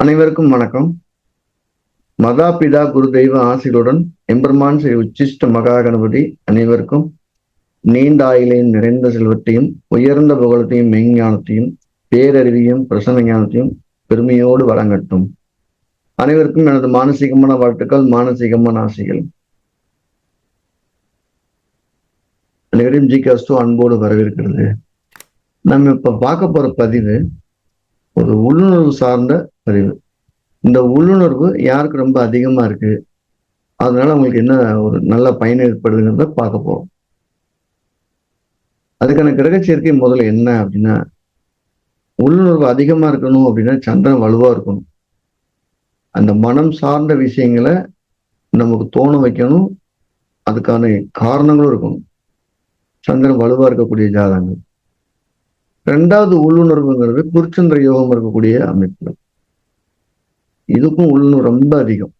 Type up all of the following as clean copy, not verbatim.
அனைவருக்கும் வணக்கம். மதாபிதா குரு தெய்வ ஆசிகளுடன் எம்பெருமான் ஸ்ரீ உச்சிஷ்ட மகா கணபதி அனைவருக்கும் நீண்ட ஆயுளையும் நிறைந்த செல்வத்தையும் உயர்ந்த புகழத்தையும் மெய்ஞானத்தையும் பேரறிவையும் பிரசன்ன ஞானத்தையும் பெருமையோடு வழங்கட்டும். அனைவருக்கும் எனது மானசீகமான வாழ்த்துக்கள், மானசீகமான ஆசைகள். அனைவரையும் ஜிகாஸ்டோ அன்போடு வரவேற்கிறது. நம்ம இப்ப பார்க்க போற பதிவு ஒரு உள்ளுணர்வு சார்ந்த பதிவு. இந்த உள்ளுணர்வு யாருக்கு ரொம்ப அதிகமா இருக்கு, அதனால அவங்களுக்கு என்ன ஒரு நல்ல பயன் ஏற்படுதுங்கிறத பார்க்க போறோம். அதுக்கான கிரக சேர்க்கை முதல்ல என்ன அப்படின்னா, உள்ளுணர்வு அதிகமா இருக்கணும் அப்படின்னா சந்திரன் வலுவா இருக்கணும். அந்த மனம் சார்ந்த விஷயங்களை நமக்கு தோண வைக்கணும், அதுக்கான காரணங்களும் இருக்கணும். சந்திரன் வலுவா இருக்கக்கூடிய ஜாதகங்கள். ரெண்டாவது உள்ளுணர்வுங்கிறது குருச்சந்திர யோகம் இருக்கக்கூடிய அமைப்புகள், இதுக்கும் உள்ளுணர்வு ரொம்ப அதிகம்.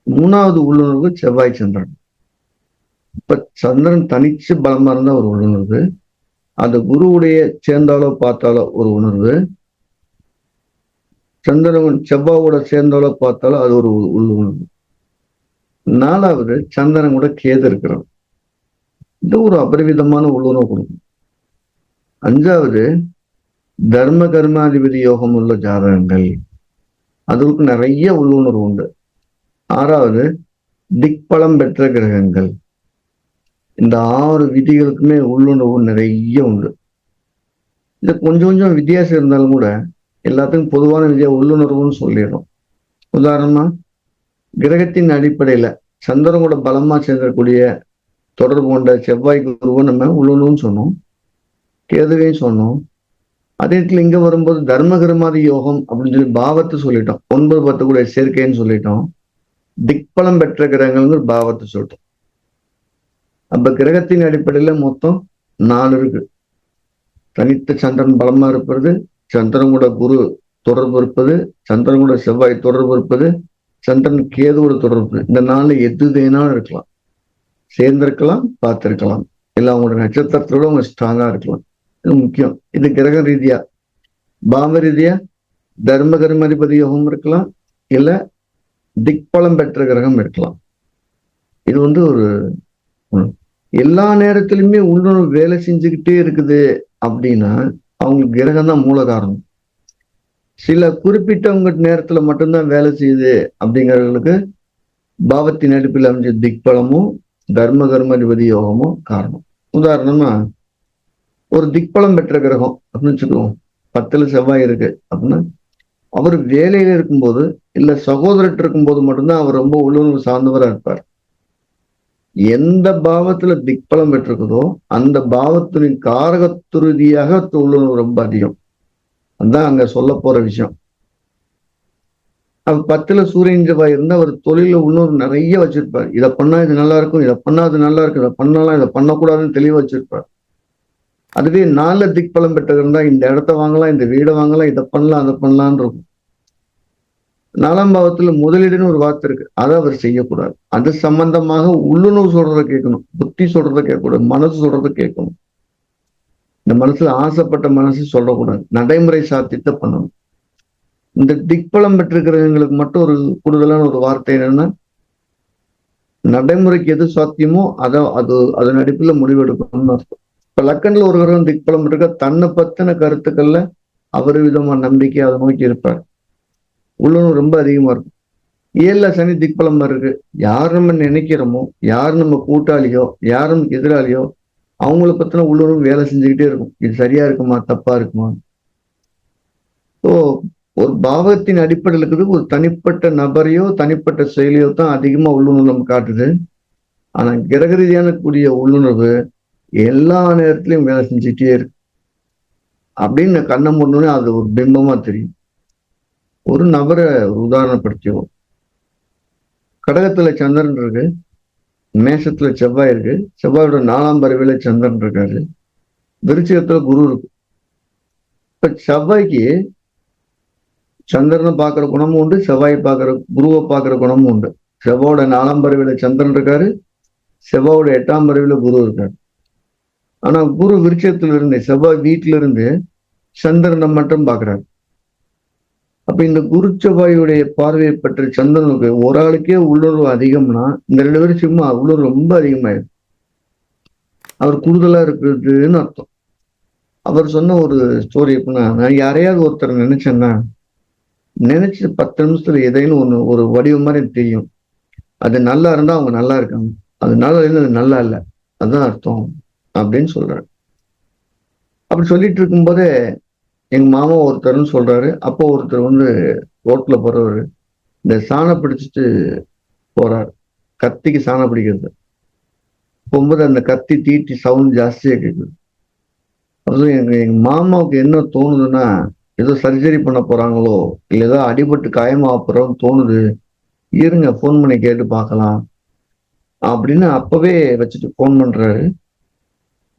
மூணாவது உள்ளுணர்வு செவ்வாய் சந்திரன். இப்ப சந்திரன் தனிச்சு பலமா இருந்தா ஒரு உள்ளுணர்வு, அந்த குருவுடைய சேர்ந்தாலோ பார்த்தாலோ ஒரு உணர்வு, சந்திரன் செவ்வாயோட சேர்ந்தாலோ பார்த்தாலோ அது ஒரு உள்ளுணர்வு. நாலாவது சந்திரன் கூட கேது இருக்கிறது, இது ஒரு அபரிவிதமான உள்ளுணர்வு கொடுக்கும். அஞ்சாவது தர்ம கர்மாதிபதி யோகம் உள்ள ஜாதகங்கள், அதுக்கு நிறைய உள்ளுணர்வு உண்டு. ஆறாவது திக்பலம் பெற்ற கிரகங்கள். இந்த 6 விதிகளுக்குமே உள்ளுணர்வு நிறைய உண்டு. இது கொஞ்சம் கொஞ்சம் வித்தியாசம் இருந்தாலும் கூட எல்லாத்துக்கும் பொதுவான விதியா உள்ளுணர்வுன்னு சொல்லிடுறோம். உதாரணமா கிரகத்தின் அடிப்படையில சந்திரன் கூட பலமா சேர்க்கக்கூடிய தொடர்பு கொண்ட செவ்வாய் குருவை நம்ம உள்ளுணர்வுன்னு சொன்னோம், கேதுவையும் சொன்னோம். அதே இடத்துல இங்க வரும்போது தர்ம கர்மாதி யோகம் அப்படின்னு சொல்லி பாவத்தை சொல்லிட்டோம், 9, 10 கூட சேர்க்கைன்னு சொல்லிட்டோம். திக்பலம் பெற்ற கிரகங்கள் பாவத்தை சொல்லிட்டோம். அப்ப கிரகத்தின் அடிப்படையில மொத்தம் 4 இருக்கு. தனித்த சந்திரன் பலமா இருப்பது, சந்திரன் கூட குரு தொடர்பு இருப்பது, சந்திரன் கூட செவ்வாய் தொடர்பு இருப்பது, சந்திரன் கேதுவோட தொடர்பு. இந்த 4 எது வேணாலும் இருக்கலாம், சேர்ந்திருக்கலாம், பார்த்திருக்கலாம், இல்லை அவங்களோட நட்சத்திரத்தோட அவங்க ஸ்ட்ராங்கா இருக்கலாம். இது முக்கியம். இது கிரக ரீதியா. பாவ ரீதியா தர்ம கர்மாதிபதி யோகம் இருக்கலாம், இல்ல திக்பலம் பெற்ற கிரகம் இருக்கலாம். இது ஒரு எல்லா நேரத்திலுமே உள்ளுணர்வு வேலை செஞ்சுக்கிட்டே இருக்குது அப்படின்னா அவங்களுக்கு கிரகம் தான் மூல காரணம். சில குறிப்பிட்டவங்க நேரத்துல மட்டும்தான் வேலை செய்யுது அப்படிங்கிறவங்களுக்கு பாவத்தின் அடிப்பில் அமைஞ்ச திக்பலமும் தர்ம கர்மாதிபதி யோகமும் காரணம். உதாரணமா ஒரு திக்பலம் பெற்ற கிரகம் அப்படின்னு வச்சுக்குவோம், 10ல் செவ்வாய் இருக்கு அப்படின்னா அவர் வேலையில இருக்கும்போது இல்ல சகோதரர் இருக்கும்போது மட்டும்தான் அவர் ரொம்ப உள்ளுணர்வு சார்ந்தவரா இருப்பார். எந்த பாவத்துல திக்பலம் பெற்றிருக்குதோ அந்த பாவத்தின் காரகத்து ரீதியாக உள்ளுணர்வு ரொம்ப அதிகம். அதுதான் அங்க சொல்ல போற விஷயம். அவர் 10ல் சூரியன் செவ்வாய் இருந்தா அவர் தொழில உள்ளுணர்வு நிறைய வச்சிருப்பார். இதை பண்ணா இது நல்லா இருக்கும், இதை பண்ணா அது நல்லா இருக்கும், இதை பண்ணலாம், இதை பண்ணக்கூடாதுன்னு தெளிவா வச்சிருப்பார். அதுவே 4 திக்பலம் பெற்றது இருந்தா இந்த இடத்த வாங்கலாம், இந்த வீடை வாங்கலாம், இதை பண்ணலாம், அதை பண்ணலான் இருக்கும். 4ஆம் பாவத்துல முதலீடுன்னு ஒரு வார்த்தை இருக்கு, அதை அவர் செய்யக்கூடாது. அது சம்பந்தமாக உள்ளுணர்வு சொல்றதை கேட்கணும், புத்தி சொல்றதை கேட்கக்கூடாது, மனசு சொல்றதை கேட்கணும். இந்த மனசுல ஆசைப்பட்ட மனசு சொல்லக்கூடாது, நடைமுறை சாத்தியத்தை பண்ணணும். இந்த திக்பலம் பெற்றிருக்கிறவங்களுக்கு மட்டும் ஒரு கூடுதலான ஒரு வார்த்தை என்னன்னா, நடைமுறைக்கு எது சாத்தியமோ அதன் அடிப்புல முடிவெடுக்கணும்னு அர்த்தம். இப்ப லக்கன்ல ஒரு கிரகம் திக்பலம் இருக்க தன்னை பத்தின கருத்துக்கள்ல அவர் விதமான நம்பிக்கை அதை நோக்கி இருப்பார். உள்ளுணர்வு ரொம்ப அதிகமா இருக்கும். 7ல் சனி திக்பலம் இருக்கு, யார் நம்ம நினைக்கிறோமோ, யார் நம்ம கூட்டாளியோ, யார் நமக்கு எதிராளியோ அவங்கள பத்தின உள்ளுணர்வு வேலை செஞ்சுக்கிட்டே இருக்கும். இது சரியா இருக்குமா, தப்பா இருக்குமா? ஸோ ஒரு பாவத்தின் அடிப்படையில் இருக்குது. ஒரு தனிப்பட்ட நபரையோ தனிப்பட்ட செயலியோ தான் அதிகமா உள்ளுணர்வு நம்ம காட்டுது. ஆனா கிரக ரீதியான கூடிய உள்ளுணர்வு எல்லா நேரத்திலையும் வேலை செஞ்சுட்டே இருக்கு அப்படின்னு கண்ணை மூடனே அது ஒரு பிம்பமா தெரியும். ஒரு நபரை உதாரணப்படுத்தியோம். கடகத்துல சந்திரன் இருக்கு, மேஷத்துல செவ்வாய் இருக்கு, செவ்வாயோட 4ஆம் பறவையில சந்திரன் இருக்காரு, விருச்சிகத்துல குரு இருக்கு. இப்ப செவ்வாய்க்கு சந்திரனை பார்க்குற குணமும் உண்டு, செவ்வாய் குருவை பார்க்குற குணமும் உண்டு. செவ்வாயோட 4ஆம் பறவையில சந்திரன் இருக்காரு, செவ்வாயோட 8ஆம் பறவையில குரு இருக்காரு. ஆனா குரு விருட்சத்துல இருந்து, செவ்வாய் வீட்டுல இருந்து சந்திரனை மட்டும் பாக்குறாரு. அப்ப இந்த குரு செவ்வாயுடைய பார்வையை பற்றி சந்திரனுக்கு ஒரு ஆளுக்கே உள்ளுணர்வு அதிகம்னா இந்த 2 பேரும் சும்மா உள்ளுணர்வு ரொம்ப அதிகமாயிடும். அவர் கூடுதலா இருக்குதுன்னு அர்த்தம். அவர் சொன்ன ஒரு ஸ்டோரி எப்படின்னா, நான் யாரையாவது ஒருத்தர் நினைச்சேன்னா நினைச்சு 10 நிமிஷத்துல எதையும் ஒண்ணு ஒரு வடிவம் மாதிரி எனக்கு தெரியும். அது நல்லா இருந்தா அவங்க நல்லா இருக்காங்க, அது நல்லா இல்லை அது நல்லா இல்லை, அதுதான் அர்த்தம் அப்படின்னு சொல்றாரு. அப்படி சொல்லிட்டு இருக்கும்போதே எங்க மாமா ஒருத்தர்னு சொல்றாரு. அப்போ ஒருத்தர் ரோட்ல போறவர் இந்த சாணம் பிடிச்சிட்டு போறாரு, கத்திக்கு சாணம் பிடிக்கிறது. போகும்போது அந்த கத்தி தீட்டி சவுண்ட் ஜாஸ்தியா கேட்குது. அதுவும் எங்க மாமாவுக்கு என்ன தோணுதுன்னா, ஏதோ சர்ஜரி பண்ண போறாங்களோ இல்ல ஏதோ அடிபட்டு காயமா போறோம்னு தோணுது, இருங்க போன் பண்ணி கேட்டு பார்க்கலாம் அப்படின்னு அப்பவே வச்சுட்டு போன் பண்றாரு.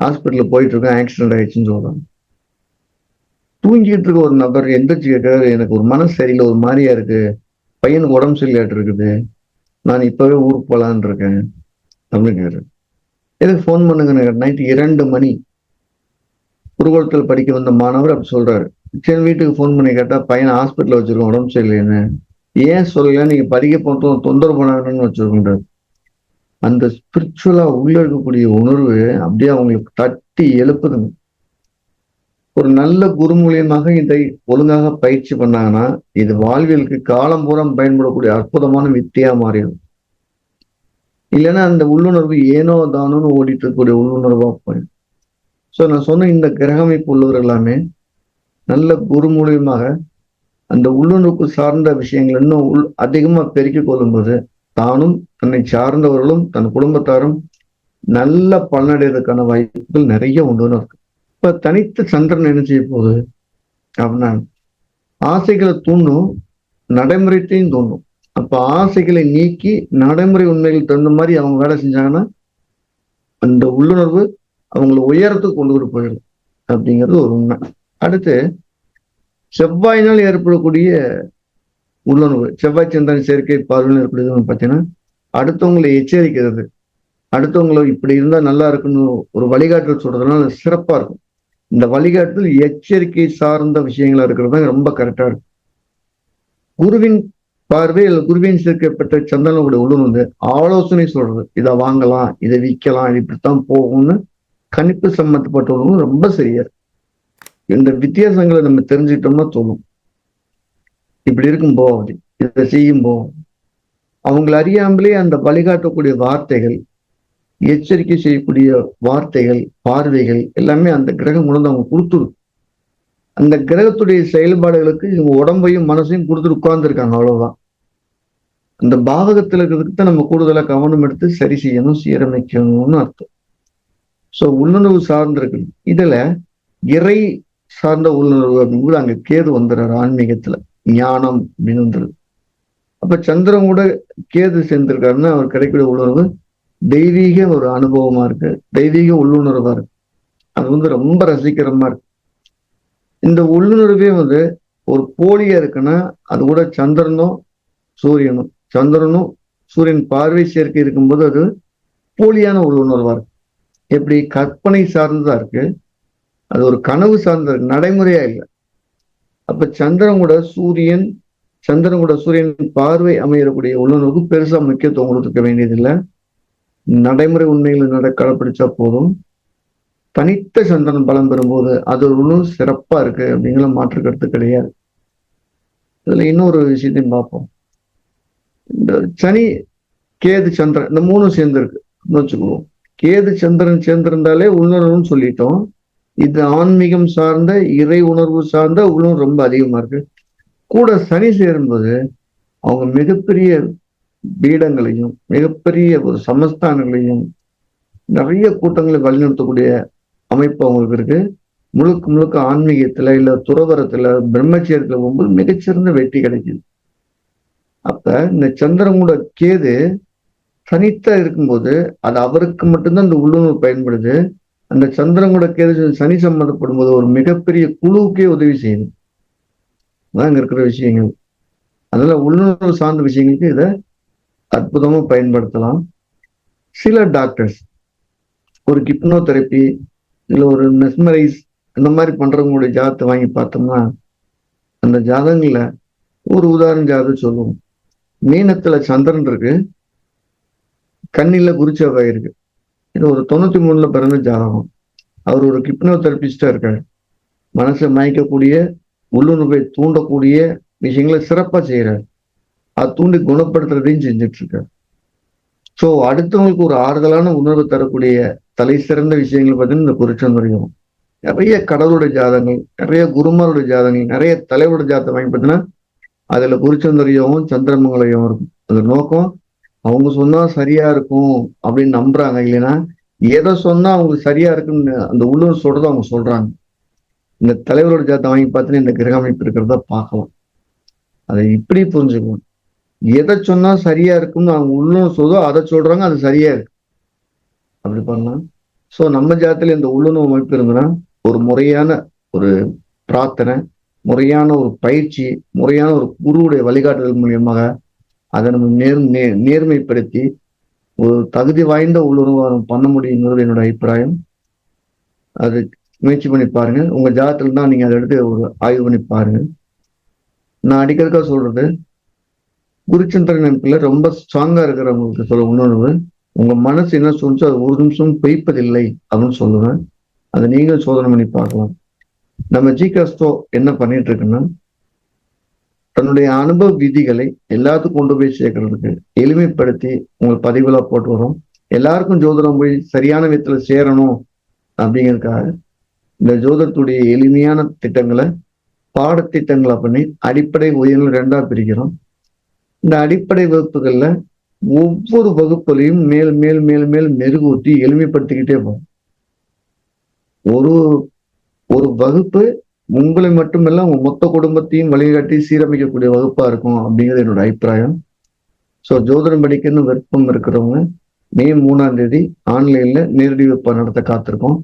ஹாஸ்பிட்டல் போயிட்டு இருக்கேன், ஆக்சிடென்ட் ஆயிடுச்சுன்னு சொல்றாங்க. தூங்கிட்டு இருக்க ஒரு நபர் எந்திரிச்சு கேட்கிறாரு, எனக்கு ஒரு மனசு சரியில்லை, ஒரு மாதிரியா இருக்கு, பையனுக்கு உடம்பு சரியில்லாட்டு இருக்குது, நான் இப்பவே ஊருக்கு போலான்னு இருக்கேன் அப்படின்னு. எதுக்கு போன் பண்ணுங்க? நைட்டு 2 மணி. குருகுலத்தில் படிக்க வந்த மாணவர் அப்படி சொல்றாரு. சரி வீட்டுக்கு போன் பண்ணி கேட்டா, பையனை ஹாஸ்பிட்டல் வச்சிருக்கோம் உடம்பு சரியில்லைன்னு. ஏன் சொல்லல, நீங்க படிக்க போட்டோம் தொந்தரவு பண்ணாங்கன்னு வச்சிருக்கின்றார். அந்த ஸ்பிரிச்சுவலா உள்ள இருக்கக்கூடிய உணர்வு அப்படியே அவங்களுக்கு தட்டி எழுப்புதுங்க. ஒரு நல்ல குரு மூலியமாக இதை ஒழுங்காக பயிற்சி பண்ணாங்கன்னா இது வாழ்வியலுக்கு காலம் பூரா பயன்படக்கூடிய அற்புதமான வித்தையா மாறிடும். இல்லைன்னா அந்த உள்ளுணர்வு ஏனோ தானோன்னு ஓடிட்டு இருக்கக்கூடிய உள்ளுணர்வா போயிடும். ஸோ நான் சொன்ன இந்த கிரக அமைப்பு உள்ளவர்கள் எல்லாமே நல்ல குரு மூலியமாக அந்த உள்ளுணர்வுக்கு சார்ந்த விஷயங்கள் இன்னும் அதிகமா பெருக்கிக் கொள்ளும்போது தானும் தன்னை சார்ந்தவர்களும் தன் குடும்பத்தாரும் நல்ல பலனடைவதற்கான வாய்ப்புகள் நிறைய உண்டுன்னு இருக்கு. இப்ப தனித்த சந்திரன் என்ன செய்ய போகுது அப்படின்னா, ஆசைகளை தூண்டும், நடைமுறைத்தையும் தூண்டும். அப்ப ஆசைகளை நீக்கி நடைமுறை உண்மைகள் தகுந்த மாதிரி அவங்க வேலை செஞ்சாங்கன்னா அந்த உள்ளுணர்வு அவங்களை உயரத்துக்கு கொண்டு போயிடும் அப்படிங்கிறது ஒரு உண்மை. அடுத்து செவ்வாயினால் ஏற்படக்கூடிய உள்ளுணர்வு, செவ்வாய் சந்திரன் சேர்க்கை பார்வையில் ஏற்படுதுன்னு பார்த்தீங்கன்னா, அடுத்தவங்களை எச்சரிக்கிறது, அடுத்தவங்களை இப்படி இருந்தா நல்லா இருக்குன்னு ஒரு வழிகாட்டுதல் சொல்றதுனால சிறப்பா இருக்கும். இந்த வழிகாட்டுதல் எச்சரிக்கை சார்ந்த விஷயங்களா இருக்கிறது தான் ரொம்ப கரெக்டா இருக்கும். குருவின் பார்வை அல்ல குருவின் சேர்க்கப்பட்ட சந்திரனுடைய உள்ளுணர்வு ஆலோசனை சொல்றது, இதை வாங்கலாம், இதை விற்கலாம், இது இப்படித்தான் போகும்னு கணிப்பு சம்பந்தப்பட்டவங்களும் ரொம்ப சரியா இருக்கு. இந்த வித்தியாசங்களை நம்ம தெரிஞ்சுக்கிட்டோம்னா தோணும், இப்படி இருக்கும் போ, அப்படி இதை செய்யும் போ. அவங்களை அறியாமலே அந்த வழிகாட்டக்கூடிய வார்த்தைகள், எச்சரிக்கை செய்யக்கூடிய வார்த்தைகள், பார்வைகள் எல்லாமே அந்த கிரகம் உணர்ந்து அவங்க கொடுத்துரும். அந்த கிரகத்துடைய செயல்பாடுகளுக்கு இவங்க உடம்பையும் மனசையும் கொடுத்துட்டு உட்கார்ந்துருக்காங்க, அவ்வளவுதான். அந்த பாவகத்தில் இருக்கிறதுக்கு தான் நம்ம கூடுதலா கவனம் எடுத்து சரி செய்யணும், சீரமைக்கணும்னு அர்த்தம். ஸோ உள்ளுணர்வு சார்ந்திருக்கு. இதுல இறை சார்ந்த உள்ளுணர்வு அப்படிங்கும்போது அங்க கேது வந்துடுறாரு ஆன்மீகத்துல, ஞானம் அப்படின்னு வந்துருது. அப்ப சந்திரன் கூட கேது சேர்ந்திருக்காருன்னா அவர் கிடைக்கிற உள்ளுணர்வு தெய்வீக ஒரு அனுபவமா இருக்கு, தெய்வீக உள்ளுணர்வா இருக்கு. அது ரொம்ப ரசிக்கிறமா இருக்கு. இந்த உள்ளுணர்வே ஒரு போலியா இருக்குன்னா அது கூட சந்திரனும் சூரியன் பார்வை சேர்க்கை இருக்கும்போது அது போலியான உள்ளுணர்வா இருக்கு. எப்படி கற்பனை சார்ந்ததா இருக்கு, அது ஒரு கனவு சார்ந்த நடைமுறையா இல்லை. அப்ப சந்திரன் கூட சூரியன் பார்வை அமையக்கூடிய உள்ளுணர்வுக்கு பெருசா முக்கியத்துவம் கொடுத்துக்க வேண்டியதில்லை. நடைமுறை உண்மைகளை கடைப்பிடிச்சா போதும். தனித்த சந்திரன் பலம் பெறும்போது அது ஒரு சிறப்பா இருக்கு அப்படிங்கிற மாற்று கருத்து கிடையாது. இதுல இன்னொரு விஷயத்தையும் பார்ப்போம். இந்த சனி கேது சந்திரன் இந்த 3 சேர்ந்திருக்கு வச்சுக்குவோம். கேது சந்திரன் சேர்ந்திருந்தாலே உள்ளுணர்வுன்னு சொல்லிட்டோம். இது ஆன்மீகம் சார்ந்த இறை உணர்வு சார்ந்த உள்ளுணர்வு ரொம்ப அதிகமா இருக்கு. கூட சனி சேரும்போது அவங்க மிகப்பெரிய பீடங்களையும் மிகப்பெரிய ஒரு சமஸ்தானங்களையும் நிறைய கூட்டங்களை வழிநடத்தக்கூடிய அமைப்பு அவங்களுக்கு இருக்கு. முழுக்க ஆன்மீகத்துல இல்ல துறவரத்துல பிரம்மச்சரியத்துல போகும்போது மிகச்சிறந்த வெற்றி கிடைக்குது. அப்ப இந்த சந்திரனோட கேது தனித்தா இருக்கும்போது அது அவருக்கு மட்டும்தான் இந்த உள்ளுணர்வு பயன்படுது. அந்த சந்திரனோட கேது சனி சம்மந்தப்படும் போது ஒரு மிகப்பெரிய குழுவுக்கே உதவி செய்யணும். அதான் இங்க இருக்கிற விஷயங்கள். அதனால உள்ளுணர்வு சார்ந்த விஷயங்களுக்கு இதை அற்புதமா பயன்படுத்தலாம். சில டாக்டர்ஸ் ஒரு கிப்னோதெரப்பி இல்ல ஒரு மெஸ்மரைஸ் இந்த மாதிரி பண்றவங்களுடைய ஜாதகத்தை வாங்கி பார்த்தோம்னா அந்த ஜாதகங்கள்ல ஒரு உதாரணம் ஜாதகம் சொல்லுவோம். மீனத்துல சந்திரன் இருக்கு, கண்ணில குரு செவ்வாய் இருக்கு. இது ஒரு 93ல பிறந்த ஜாதகம். அவர் ஒரு ஹிப்னோதெரபிஸ்டா இருக்காரு. மனசை மயக்கக்கூடிய, உள்ளுணர்வை தூண்டக்கூடிய விஷயங்களை சிறப்பா செய்யறாரு. அது தூண்டி குணப்படுத்துறதையும் செஞ்சுட்டு இருக்காரு. சோ அடுத்தவங்களுக்கு ஒரு ஆறுதலான உணர்வு தரக்கூடிய தலை சிறந்த விஷயங்கள் பார்த்தீங்கன்னா இந்த குறிச்சொந்தரியம். நிறைய கடவுளுடைய ஜாதகங்கள், நிறைய குருமாருடைய ஜாதகங்கள், நிறைய தலைவருடைய ஜாதகம் வாங்கி பார்த்தீங்கன்னா அதுல குறிச்சொந்தரியமும் சந்திரமங்கலையும் இருக்கும். அது நோக்கம் அவங்க சொன்னா சரியா இருக்கும் அப்படின்னு நம்புறாங்க. இல்லைன்னா எதை சொன்னா அவங்களுக்கு சரியா இருக்குன்னு அந்த உள்ளூர் சொல்றதை அவங்க சொல்றாங்க. இந்த தலைவரோட ஜாதகம் வாங்கி பார்த்தீங்கன்னா இந்த கிரக அமைப்பு இருக்கிறத பார்க்கலாம். அதை இப்படி புரிஞ்சுக்கணும். எதை சொன்னா சரியா இருக்குன்னு அவங்க உள்ளூர் சொல்றதோ அதை சொல்றாங்க, அது சரியா இருக்கு. அப்படி பண்ணலாம். சோ நம்ம ஜாதத்துல இந்த உள்ளுணர்வு அமைப்பு இருந்ததுன்னா ஒரு முறையான ஒரு பிரார்த்தனை, முறையான ஒரு பயிற்சி, முறையான ஒரு குருவுடைய வழிகாட்டுதல் மூலியமாக அதை நம்ம நேர்மைப்படுத்தி ஒரு தகுதி வாய்ந்த உள்ளுணர்வு பண்ண முடியுங்கிறது என்னோட அபிப்பிராயம். அது முயற்சி பண்ணி பாருங்க. உங்க ஜாதகத்துல தான் நீங்க அதை எடுத்து ஒரு ஆய்வு பண்ணி பாருங்க. நான் அடிக்கடிக்கா சொல்றது, குருச்சந்திரன் அமைப்புல ரொம்ப ஸ்ட்ராங்கா இருக்கிறவங்களுக்கு சொல்ல உணர்வு, உங்க மனசு என்ன சொல்லிச்சோ அது ஒரு நிமிஷம் பொய்ப்பதில்லை அப்படின்னு சொல்லுவேன். அதை நீங்களும் சோதனை பண்ணி பார்க்கலாம். நம்ம ஜிகாஸ்டோ என்ன பண்ணிட்டு இருக்குன்னா, தன்னுடைய அனுபவ விதிகளை எல்லாத்துக்கும் கொண்டு போய் சேர்க்கறதுக்கு எளிமைப்படுத்தி உங்க பதிவுல போட்டு வரும். எல்லாருக்கும் ஜோதிடம் போய் சரியான விதத்துல சேரணும் அப்படிங்கிறதுக்காக இந்த ஜோதிடத்துடைய எளிமையான திட்டங்களை பாடத்திட்டங்களை பண்ணி அடிப்படை உயர்நிலை 2ஆ பிரிக்கிறோம். இந்த அடிப்படை வகுப்புகள்ல ஒவ்வொரு வகுப்புலையும் மேல் மேல் மேல் மேல் மெருகூட்டி எளிமைப்படுத்திக்கிட்டே போகும். ஒரு ஒரு வகுப்பு உங்களை மட்டுமல்ல உங்க மொத்த குடும்பத்தையும் வழிகாட்டி சீரமைக்கக்கூடிய வகுப்பா இருக்கும் அப்படிங்கிறது என்னோட அபிப்பிராயம். ஸோ ஜோதிடம் படிக்கணும்னு விருப்பம் இருக்கிறவங்க மே 3ஆம் தேதி ஆன்லைன்ல நேரடி வகுப்பு நடத்த காத்திருக்கோம்.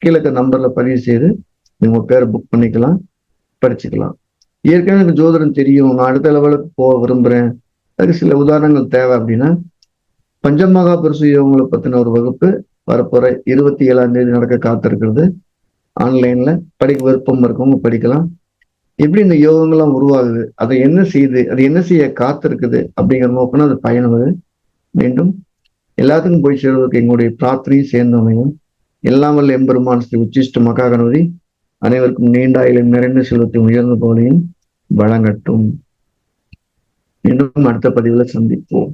கீழே நம்பர்ல பதிவு செய்து நீங்க பேரை புக் பண்ணிக்கலாம், படிச்சுக்கலாம். ஏற்கனவே எனக்கு ஜோதிடம் தெரியும், நான் அடுத்த லெவலுக்கு போக விரும்புறேன், அதுக்கு சில உதாரணங்கள் தேவை அப்படின்னா பஞ்சமகா புருஷ யோகங்களை பத்தின ஒரு வகுப்பு வரப்போற 27ஆம் தேதி நடக்க காத்திருக்கிறது. ஆன்லைன்ல படிக்க விருப்பம் இருக்கவங்க படிக்கலாம். எப்படி இந்த யோகங்கள்லாம் உருவாகுது, அதை என்ன செய்யுது, அது என்ன செய்ய காத்திருக்குது அப்படிங்கிற நோக்கம் அது பயனுவது. மீண்டும் எல்லாத்துக்கும் போய் சேர்வதற்கு எங்களுடைய பிரார்த்தனையும் சேர்ந்தமையும் எல்லாம் வல்ல எம்பெருமான் ஸ்ரீ உச்சிஷ்ட மகா கணபதி அனைவருக்கும் நீண்ட ஆயுளும் நிறைந்த செல்வத்தையும் உயர்ந்த போலையும் வழங்கட்டும். மீண்டும் அடுத்த பதிவுல சந்திப்போம்.